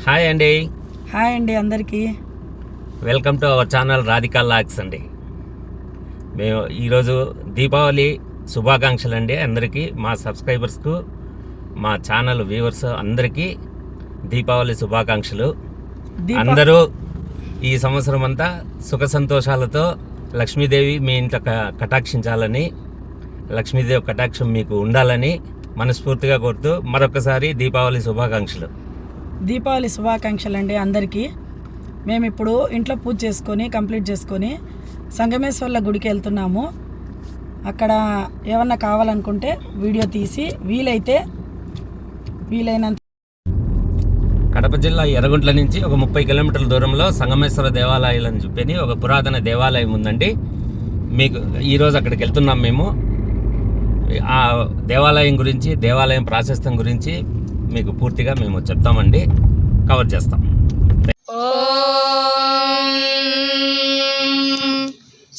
Hi అండి. Hi అండి అందరికీ. Welcome to our channel Radhika logs అండి. మేము ఈరోజు దీపావళి శుభాకాంక్షలు అండి అందరికీ, మా సబ్స్క్రైబర్స్కు, మా ఛానల్ వ్యూవర్స్ అందరికీ దీపావళి శుభాకాంక్షలు. అందరూ ఈ సంవత్సరం అంతా సుఖ సంతోషాలతో లక్ష్మీదేవి మీ ఇంట్లో కటాక్షించాలని, లక్ష్మీదేవి కటాక్షం మీకు ఉండాలని మనస్ఫూర్తిగా కోరుతూ మరొకసారి దీపావళి శుభాకాంక్షలు. దీపావళి శుభాకాంక్షలు అండి అందరికీ. మేము ఇప్పుడు ఇంట్లో పూజ చేసుకొని కంప్లీట్ చేసుకొని సంగమేశ్వర్ల గుడికి వెళ్తున్నాము. అక్కడ ఏమన్నా కావాలనుకుంటే వీడియో తీసి వీలైనంత కడప జిల్లా ఎర్రగుంట్ల నుంచి ఒక 30 కిలోమీటర్ల దూరంలో సంగమేశ్వర దేవాలయాలు అని చెప్పి ఒక పురాతన దేవాలయం ఉందండి. మీకు ఈరోజు అక్కడికి వెళ్తున్నాం మేము. ఆ దేవాలయం గురించి, దేవాలయం ప్రాశస్త్యం గురించి మీకు పూర్తిగా మేము చెప్తామండి, కవర్ చేస్తాం.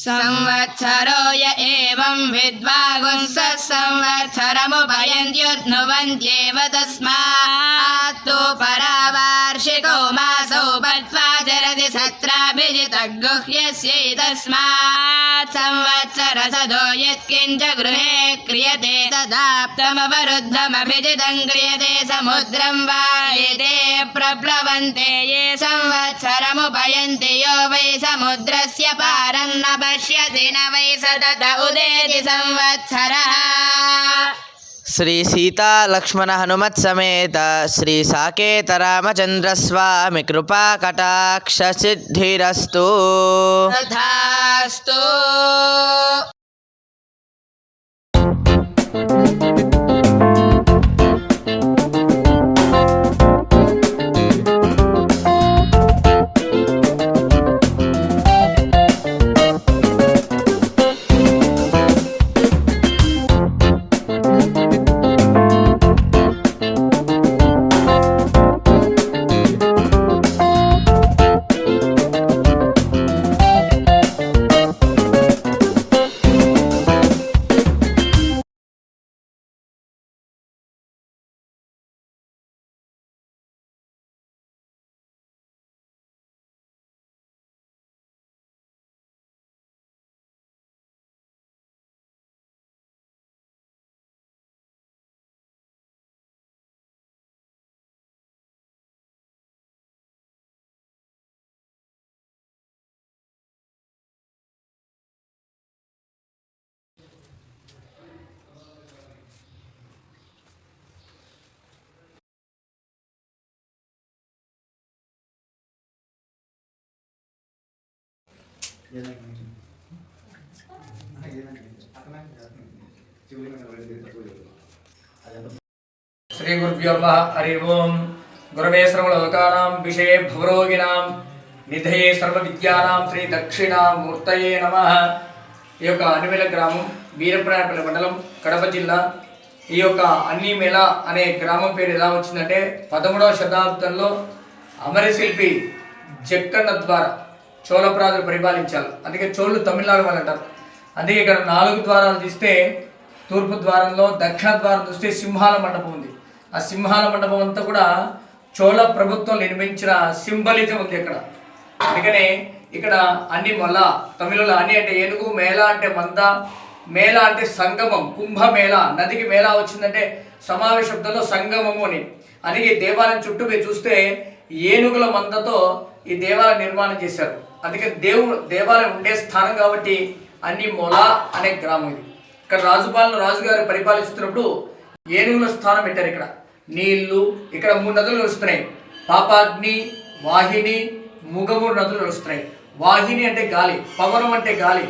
సంవత్సరోయ ఏవం విద్వాగుంస సంవత్సరముపయంత్యుద్నువంత్యేవ తస్మాత్తు పరావార్షికో మాసౌ బద్ధ్వా చరతి సత్రాభిజితగుహ్యస్యైతస్మాత్ సంవత్సరసదో యత్కించ గృహే క్రియతే తదాప్తమవరుద్ధమభిజితం క్రియతే సముద్రం వా ఏతే ప్రప్లవంతే ఏ సంవత్సరముపయంతి యో వై సముద్రస్య పారన్న పశ్యతి న వై సతత ఉదేతి సంవత్సరః. శ్రీ సీతా లక్ష్మణ హనుమత్ సమేత శ్రీ సాకేత రామచంద్ర స్వామి కృపా కటాక్ష సిద్ధిరస్తు. తథాస్తు. శ్రీ గురుభ్యో నమః. హరి ఓం. గురవే సర్వలోకానాం విషయే భవరోగిణాం నిధయే సర్వ విద్యానాం శ్రీ దక్షిణామూర్తయే నమః. ఈ యొక్క అన్నిమేల గ్రామం వీరప్రాయపల్లి మండలం కడప జిల్లా. ఈ యొక్క అన్నిమేల అనే గ్రామం పేరు ఎలా వచ్చిందంటే 13వ శతాబ్దంలో అమరశిల్పి జక్కన్న ద్వారా చోళప్రాజులు పరిపాలించారు. అందుకే చోళ్ళు తమిళనాడు వాళ్ళు అంటారు. అందుకే ఇక్కడ 4 ద్వారాలు తీస్తే తూర్పు ద్వారంలో, దక్షిణ ద్వారం చూస్తే సింహాల మండపం ఉంది. ఆ సింహాల మండపం అంతా కూడా చోళ ప్రభుత్వం నిర్మించిన సింబలిజం ఉంది ఇక్కడ. అందుకనే ఇక్కడ అన్ని మొల, తమిళలో అన్ని అంటే ఏనుగు, మేళ అంటే మంద, మేళ అంటే సంగమం, కుంభమేళ, నదికి మేళ వచ్చిందంటే సమావేశ శబ్దంలో సంగమము అని. అందుకే దేవాలయం చుట్టూ మీరు చూస్తే ఏనుగుల మందతో ఈ దేవాలయం నిర్మాణం చేశారు. అందుకే దేవాలయం ఉండే స్థానం కాబట్టి అన్ని మొల అనే గ్రామం ఇది. ఇక్కడ రాజుగారు పరిపాలిస్తున్నప్పుడు ఏనుగుల స్థానం పెట్టారు. ఇక్కడ నీళ్లు, ఇక్కడ 3 నదులు నడుస్తున్నాయి. పాపాగ్ని, వాహిని, ముగమూరు నదులు నడుస్తున్నాయి. వాహిని అంటే గాలి, పవనం అంటే గాలి,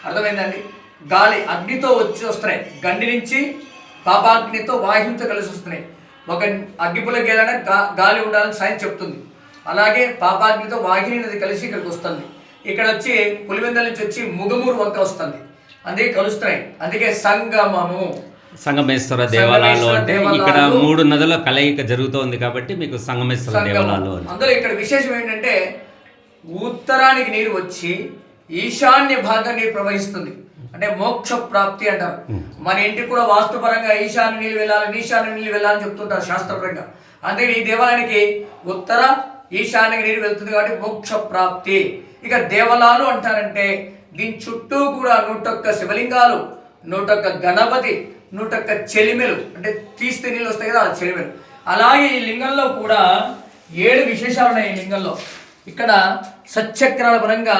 అర్థమైందండి. గాలి అగ్నితో వస్తున్నాయి. గండి నుంచి పాపాగ్నితో వాహినితో కలిసి వస్తున్నాయి. ఒక అగ్గిపుల్ల గేలనే గాలి ఉండాలని సైన్స్ చెప్తుంది. అలాగే పాపాగ్నితో వాహిని నది కలిసి ఇక్కడికి వస్తుంది. ఇక్కడ వచ్చి పులివెందల నుంచి వచ్చి ముగమూరు వంక వస్తుంది. అందుకే కలుస్తున్నాయి. అందుకే సంగమము, సంగమేశ్వర దేవాలయాలు అంటే ఇక్కడ 3 నదుల కలయిక జరుగుతోంది కాబట్టి మీకు సంగమేశ్వర దేవాలయాలు. అందులో ఇక్కడ విశేషం ఏంటంటే ఉత్తరానికి నీరు వచ్చి ఈశాన్య భాగం నీరు ప్రవహిస్తుంది. అంటే మోక్ష ప్రాప్తి అంటారు. మన ఇంటికి కూడా వాస్తుపరంగా ఈశాన్య నీళ్ళు వెళ్ళాలని, ఈశాన్య నీళ్ళు వెళ్ళాలని చెప్తుంటారు శాస్త్రపరంగా. అందుకని ఈ దేవాలయానికి ఉత్తర ఈశాన్యకి నీరు వెళ్తుంది కాబట్టి మోక్ష ప్రాప్తి. ఇక దేవలాలు అంటారంటే దీని చుట్టూ కూడా 101 శివలింగాలు, 101 గణపతి, 101 చెలిమెలు, అంటే తీస్తే నీళ్ళు వస్తాయి కదా ఆ చెలిమెలు. అలాగే ఈ లింగంలో కూడా 7 విశేషాలు ఉన్నాయి. ఈ లింగంలో ఇక్కడ సచ్చక్రాల పరంగా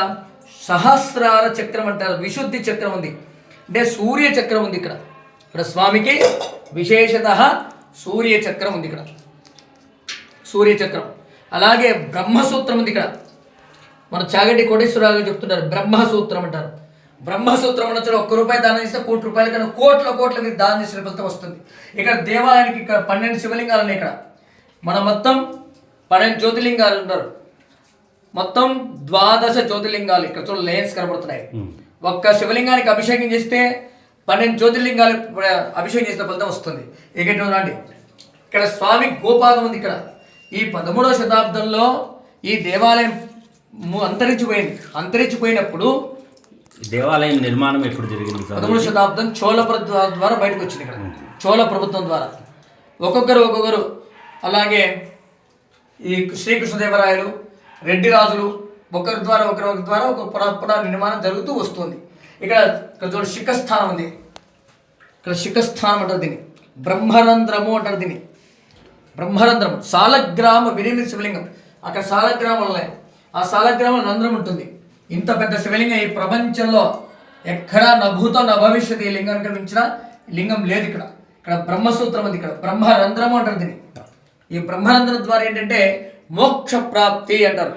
సహస్రార చక్రం అంటారు, విశుద్ధి చక్రం ఉంది, అంటే సూర్య చక్రం ఉంది ఇక్కడ. ఇక్కడ స్వామికి విశేషత సూర్య చక్రం ఉంది ఇక్కడ, సూర్య చక్రం. అలాగే బ్రహ్మసూత్రం ఉంది ఇక్కడ. మన చాగంటి కోటేశ్వరరావు గారు చెప్తుంటారు బ్రహ్మసూత్రం అంటారు. బ్రహ్మసూత్రం అనొచ్చు. 1 రూపాయి దానం చేస్తే 1 కోటి రూపాయల కన్నా కోట్ల మీరు దానం చేసిన ఫలితం వస్తుంది. ఇక్కడ దేవాలయానికి ఇక్కడ 12 శివలింగాలు ఉన్నాయి. ఇక్కడ మన మొత్తం 12 జ్యోతిర్లింగాలు ఉంటారు. మొత్తం 12 జ్యోతిర్లింగాలు ఇక్కడ చూడ లేన్స్ కనబడుతున్నాయి. ఒక్క శివలింగానికి అభిషేకం చేస్తే 12 జ్యోతిర్లింగాలు అభిషేకం చేసిన ఫలితం వస్తుంది. రండి, ఇక్కడ స్వామి గోపాదం ఉంది. ఇక్కడ ఈ 13వ శతాబ్దంలో ఈ దేవాలయం అంతరించిపోయినప్పుడు దేవాలయం నిర్మాణం ఎప్పుడు జరిగింది? 13వ శతాబ్దం చోళ ప్రభుత్వం ద్వారా బయటకు వచ్చింది. ఇక్కడ చోళ ప్రభుత్వం ద్వారా ఒక్కొక్కరు అలాగే ఈ శ్రీకృష్ణదేవరాయలు, రెడ్డి రాజులు ఒకరి ద్వారా ఒక పునః నిర్మాణం జరుగుతూ వస్తుంది. ఇక్కడ చూడండి శిఖస్థానం ఉంది. ఇక్కడ శిఖస్థానం అంటారు దీన్ని, బ్రహ్మరంధ్రము అంటారు దీన్ని. బ్రహ్మరంధ్రము సాలగ్రామ విరిమి శివలింగం. అక్కడ సాలగ్రామాలు ఉన్నాయి. ఆ సాలగ్రామం రంధ్రం ఉంటుంది. ఇంత పెద్ద శివలింగం ఈ ప్రపంచంలో ఎక్కడా నభూతో నభవిష్యత్ ఈ లింగానికి మించిన లింగం లేదు. ఇక్కడ బ్రహ్మసూత్రం ఉంది. ఇక్కడ బ్రహ్మరంధ్రము అంటారు దీన్ని. ఈ బ్రహ్మరంధ్రం ద్వారా ఏంటంటే మోక్ష ప్రాప్తి అంటారు.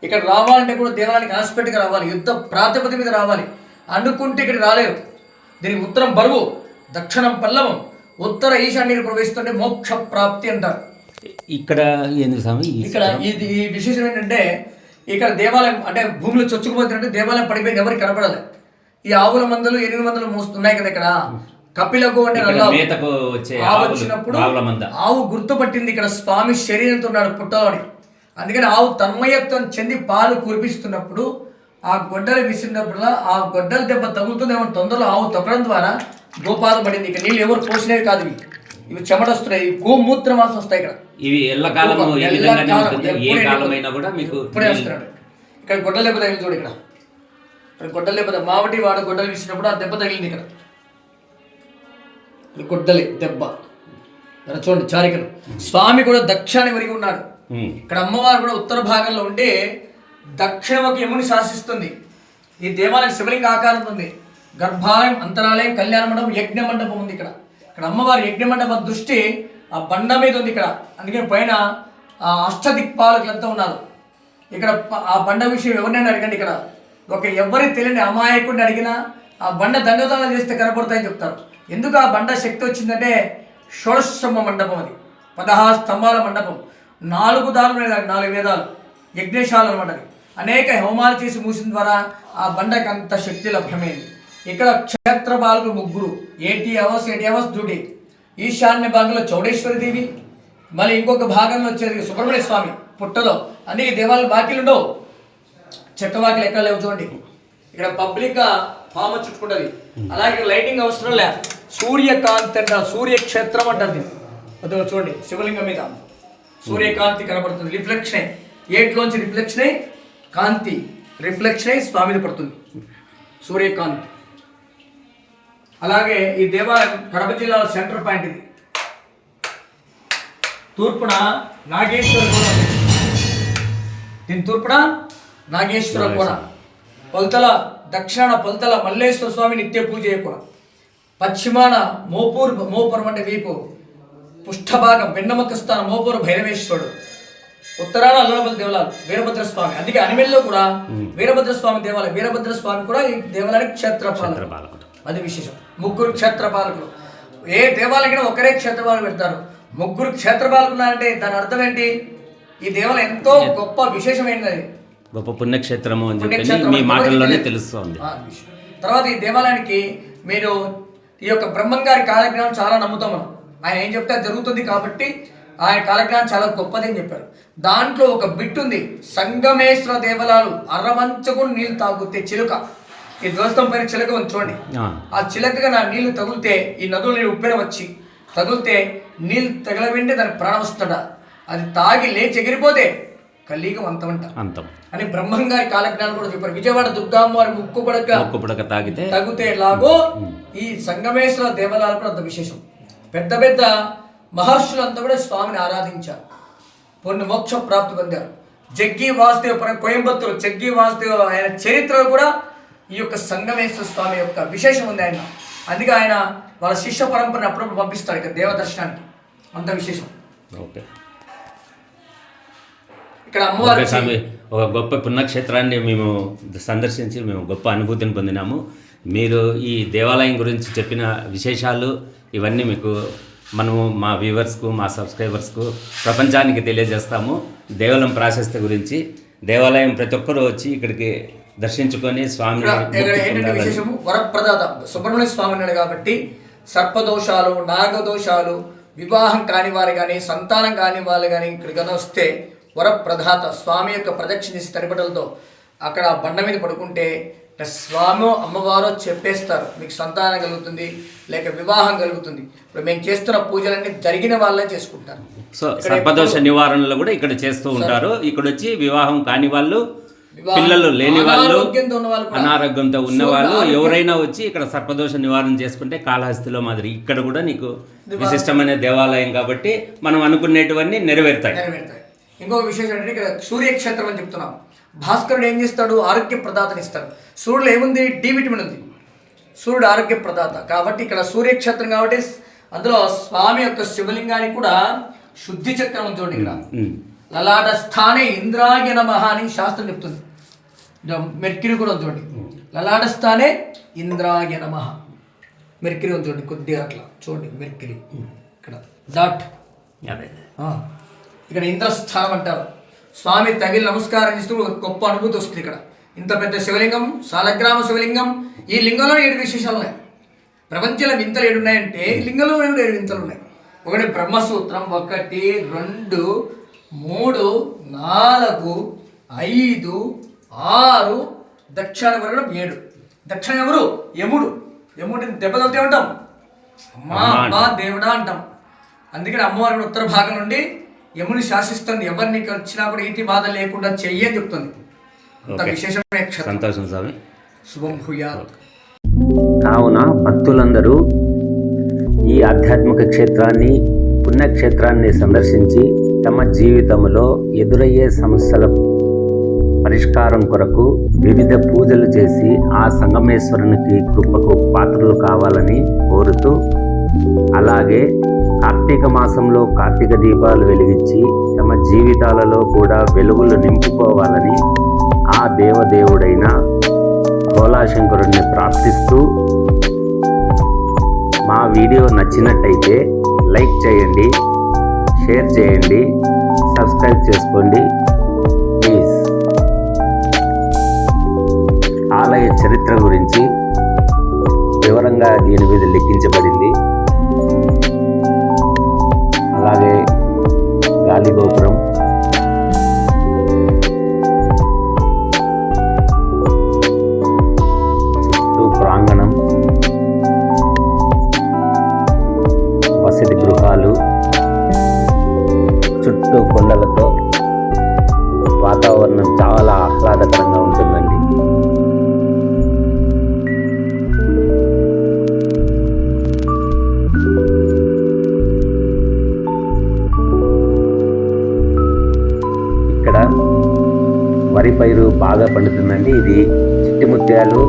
ఇక్కడ రావాలంటే కూడా దేవాలయానికి హాస్పిటల్గా రావాలి, యుద్ధ ప్రాతిపదిక మీద రావాలి. అనుకుంటే ఇక్కడ రాలేరు. దీనికి ఉత్తరం బరువు, దక్షిణం పల్లవం, ఉత్తర ఈశాన్యం ప్రవేశిస్తుంటే మోక్ష ప్రాప్తి అంటారు. ఇక్కడ ఏంది స్వామి? ఇక్కడ ఈ విశేషం ఏంటంటే ఇక్కడ దేవాలయం అంటే భూమిలో చొచ్చుకుపోతున్నట్టు దేవాలయం పడిపోయింది, ఎవరికి కనపడాలి. ఈ ఆవుల మందలు 8 మందలు మోస్తున్నాయి కదా ఇక్కడ. కపిలకు అంటే ఆవు వచ్చినప్పుడు ఆవు గుర్తుపట్టింది ఇక్కడ స్వామి శరీరంతో ఉన్నాడు పుట్టలోని. అందుకని ఆవు తన్మయత్వం చెంది పాలు కురిపిస్తున్నప్పుడు ఆ గొడ్డలు విసిరినప్పుడు ఆ గొడ్డల దెబ్బ తగులుతుందేమో తొందరలో ఆవు తొక్కడం ద్వారా గోపాలం పడింది. ఇక్కడ నీళ్ళు ఎవరు పోసినవి కాదు, ఇవి చెమటొస్తున్నాయి, గోమూత్ర వాసన వస్తాయి. ఇక్కడ ఇవి ఎల్లకాలం ఇప్పుడే వస్తున్నాడు. ఇక్కడ గొడ్డల దెబ్బ తగిలి చూడు. ఇక్కడ గొడ్డల దెబ్బ మావటి వాడు గొడ్డలు విసినప్పుడు ఆ దెబ్బ తగిలింది. ఇక్కడ గొడ్డలి దెబ్బ చూడండి చారికలు. స్వామి కూడా దక్షిణాన్ని వరిగి ఉన్నాడు. ఇక్కడ అమ్మవారు కూడా ఉత్తర భాగంలో ఉంటే దక్షిణ ఒక యముని శాసిస్తుంది. ఈ దేవాలయం శివలింగ ఆకారం ఉంది. గర్భాలయం, అంతరాలయం, కళ్యాణ మండపం, యజ్ఞ మండపం ఉంది. ఇక్కడ అమ్మవారి యజ్ఞ మండపం దృష్టి ఆ బండ మీద ఉంది. ఇక్కడ అందుకని పైన ఆ అష్టదిక్పాలకులంతా ఉన్నారు. ఇక్కడ ఆ బండ విషయం ఎవరినైనా అడగండి. ఇక్కడ ఎవరికి తెలియని అమాయకుడిని అడిగినా ఆ బండ దండతాలు చేస్తే కనపడతాయని చెప్తారు. ఎందుకు ఆ బండ శక్తి వచ్చిందంటే షోడశస్తంభ మండపం, అది 16 స్తంభాల మండపం, 4 దారులు, 4 వేదాలు, యజ్ఞశాల అనమాట. అనేక హోమాలు చేసి మూసిన ద్వారా ఆ బండకి అంత శక్తి లభ్యమైంది. ఇక్కడ క్షేత్ర పాలకులు 3, 80 అవర్స్ డ్యూటీ. ఈశాన్య భాగంలో చౌడేశ్వరి దేవి, మళ్ళీ ఇంకొక భాగంలో వచ్చేది సుబ్రహ్మణ్య స్వామి పుట్టలో. అన్ని దేవాలయాలు బాకీలు ఉండవు, చెక్క వాకిలు ఎక్కడ లేవు చూడండి. ఇక్కడ పబ్లిక్గా పాము చుట్టుకుంటుంది. అలాగే లైటింగ్ అవసరం లే, సూర్యకాంతి అంటారు, సూర్యక్షేత్రం అంటారు దీన్ని. అదో చూడండి శివలింగం మీద సూర్యకాంతి కనబడుతుంది. రిఫ్లెక్షన్ ఏట్లోంచి రిఫ్లెక్షన్ అయ్యి కాంతి రిఫ్లెక్షన్ అయ్యి స్వామి మీద పడుతుంది, సూర్యకాంతి. అలాగే ఈ దేవాలయం కడప జిల్లాలో సెంటర్ పాయింట్. ఇది తూర్పున నాగేశ్వర కోన, దీని తూర్పున నాగేశ్వర కోన, పొలతల దక్షిణాన పొలతల మల్లేశ్వర స్వామి నిత్య పూజ కోన, పశ్చిమాన మోపురం అంటే వీపు, పుష్ఠభాగం వెన్నముక స్థానం మోపూరు భైరవేశ్వరుడు, ఉత్తరాన అల్లనపల్లి దేవాలయాలు వీరభద్రస్వామి. అందుకే అనిమెల్లో కూడా వీరభద్రస్వామి దేవాలయం. వీరభద్రస్వామి కూడా ఈ దేవాలయానికి క్షేత్రపాలకుడు, అది విశేషం. 3 క్షేత్రపాలకులు. ఏ దేవాలయం ఒకరే క్షేత్రపాలకులు పెడతారు. 3 క్షేత్రపాలకులు అంటే దాని అర్థం ఏంటి? ఈ దేవాలయం ఎంతో గొప్ప విశేషమైనది, గొప్ప పుణ్యక్షేత్రము అని చెప్పి మీ మాటల్లోనే తెలుస్తుంది. తర్వాత ఈ దేవాలయానికి మీరు ఈ యొక్క బ్రహ్మంగారి కాలజ్ఞానం చాలా నమ్ముతాం మనం. ఆయన ఏం చెప్తే జరుగుతుంది కాబట్టి ఆయన కాలజ్ఞానం చాలా గొప్పది అని చెప్పారు. దాంట్లో ఒక బిట్ ఉంది, సంగమేశ్వర దేవాలయాలు అరవంచకు నీళ్ళు తాగుతే చిలుక. ఈ ధ్వస్తం పైన చిలక ఉంది చూడండి. ఆ చిలకగా నా నీళ్లు తగిలితే ఈ నదులు నీళ్ళు ఉప్పెన వచ్చి తగిలితే నీళ్ళు తగలవిండి దానికి ప్రాణం వస్తుంట. అది తాగి లేచి ఎగిరిపోతే కలియుగం అంతమంట అంతం అని బ్రహ్మంగారి కాలజ్ఞానం కూడా చెప్పారు. విజయవాడ దుర్గామ్మవారి ముక్కు పడక తాగితే ఎలాగో ఈ సంగమేశ్వర దేవాలయాలు కూడా అంత విశేషం. పెద్ద పెద్ద మహర్షులంతా కూడా స్వామిని ఆరాధించారు, పొన్ను మోక్ష ప్రాప్తి పొందారు. జగ్గి వాసుదేవ్ కోయంబత్తూరు జగ్గి వాసుదేవ్ ఆయన చరిత్రలో కూడా ఈ యొక్క సంగమేశ్వర స్వామి యొక్క విశేషం ఉంది ఆయన. అందుకే ఆయన వాళ్ళ శిష్య పరంపరను అప్పుడప్పుడు పంపిస్తాడు ఇక్కడ దేవదర్శనానికి, అంత విశేషం. ఓకే, ఇక్కడ అమ్మవారి స్వామి ఒక గొప్ప పుణ్యక్షేత్రాన్ని మేము సందర్శించి మేము గొప్ప అనుభూతిని పొందినాము. మీరు ఈ దేవాలయం గురించి చెప్పిన విశేషాలు ఇవన్నీ మీకు మనము మా వ్యూవర్స్కు మా సబ్స్క్రైబర్స్కు ప్రపంచానికి తెలియజేస్తాము. దేవాలయం ప్రాశస్త్య గురించి దేవాలయం ప్రతి ఒక్కరూ వచ్చి ఇక్కడికి దర్శించుకొని స్వామి ఏంటంటే విశేషము వరప్రదాత సుబ్రహ్మణ్య స్వామి అన్నాడు కాబట్టి సర్పదోషాలు, నాగదోషాలు, వివాహం కాని వారు కానీ సంతానం కాని వాళ్ళు కానీ ఇక్కడికి వస్తే వరప్రదాత స్వామి యొక్క ప్రదక్షిణిసి తడిబట్టలతో అక్కడ బండ మీద పడుకుంటే స్వామి అమ్మవారో చెప్పేస్తారు మీకు సంతానం కలుగుతుంది లేక వివాహం కలుగుతుంది. ఇప్పుడు మేము చేస్తున్న పూజలన్నీ జరిగిన వాళ్ళే చేసుకుంటారు. సో సర్పదోష నివారణలో కూడా ఇక్కడ చేస్తూ ఉంటారు. ఇక్కడ వచ్చి వివాహం కాని వాళ్ళు, పిల్లలు లేని వాళ్ళు, అనారోగ్యంతో ఉన్నవాళ్ళు ఎవరైనా వచ్చి ఇక్కడ సర్పదోష నివారణ చేసుకుంటే కాళహస్తిలో మాదిరి ఇక్కడ కూడా నీకు విశిష్టమైన దేవాలయం కాబట్టి మనం అనుకునేటివన్నీ నెరవేరుతాయి. ఇంకొక విశేషం ఏంటంటే ఇక్కడ సూర్యక్షేత్రం అని చెప్తున్నాం. భాస్కరుడు ఏం చేస్తాడు? ఆరోగ్య ప్రదాతని ఇస్తాడు. సూర్యుడు ఏముంది? డి విటమిన్ ఉంది. సూర్యుడు ఆరోగ్య ప్రదాత కాబట్టి ఇక్కడ సూర్యక్షేత్రం కాబట్టి అందులో స్వామి యొక్క శివలింగానికి కూడా శుద్ధి చక్రం ఉంది చూడండి. ఇక్కడ లలాట స్థానే ఇంద్రాయ నమః అని శాస్త్రం చెప్తుంది. మెర్క్యూరీ కూడా ఉంది చూడండి. లలాట స్థానే ఇంద్రాయ నమః మెర్క్యూరీ ఉంది చూడండి. కొద్దిగా అట్లా చూడండి మెర్క్యూరీ ఇక్కడ డాట్ ఇక్కడ ఇంద్రస్థానం అంటారు. స్వామి తగిలి నమస్కారం చేస్తూ గొప్ప అనుభూతి వస్తుంది. ఇక్కడ ఇంత పెద్ద శివలింగం, సాలగ్రామ శివలింగం. ఈ లింగంలో 7 విశేషాలు ఉన్నాయి. ప్రపంచంలో వింతలు 7 ఉన్నాయంటే లింగంలో 7 వింతలు ఉన్నాయి. ఒకటి బ్రహ్మసూత్రం, 1 2 3 4 5 6 దక్షిణ వరగడం 7. దక్షిణ ఎవరు? యముడు. యముడిని దెబ్బ తగిలితే ఉంటాం అమ్మా దేవుడా అంటాం. అందుకని అమ్మవారి ఉత్తర భాగం నుండి యముని శాసిస్తుంది. ఎవరిని వచ్చినా కూడా ఈతి బాధ లేకుండా చెయ్యి అని చెప్తుంది. అంత విశేషమైన సంతోషం స్వామి. శుభం భూయాత్. కావున భక్తులందరూ ఈ ఆధ్యాత్మిక క్షేత్రాన్ని, పుణ్యక్షేత్రాన్ని సందర్శించి తమ జీవితంలో ఎదురయ్యే సమస్యల పరిష్కారం కొరకు వివిధ పూజలు చేసి ఆ సంగమేశ్వరునికి కృపకు పాత్రలు కావాలని కోరుతూ, అలాగే కార్తీక మాసంలో కార్తీక దీపాలు వెలిగించి తమ జీవితాలలో కూడా వెలుగులు నింపుకోవాలని ఆ దేవదేవుడైన భోలాశంకరుడిని ప్రార్థిస్తూ, మా వీడియో నచ్చినట్టయితే లైక్ చేయండి, షేర్ చేయండి, సబ్స్క్రైబ్ చేసుకోండి ప్లీజ్. ఆలయ చరిత్ర గురించి వివరంగా దీని మీద లిఖించబడింది. అలాగే గాలి గోపురం, చుట్టూ ప్రాంగణం, వసతి గృహాలు, చుట్టూ కొండలతో వాతావరణం చాలా ఆహ్లాదకరంగా ఉంటుందండి. ఇక్కడ వరి పైరు బాగా పండుతుందండి. ఇది చిట్టి ముత్యాలు,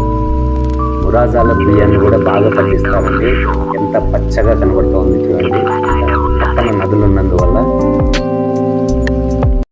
మురాజాల బియ్యాన్ని కూడా బాగా పండిస్తామండి. ఎంత పచ్చగా కనబడుతోంది చూడండి.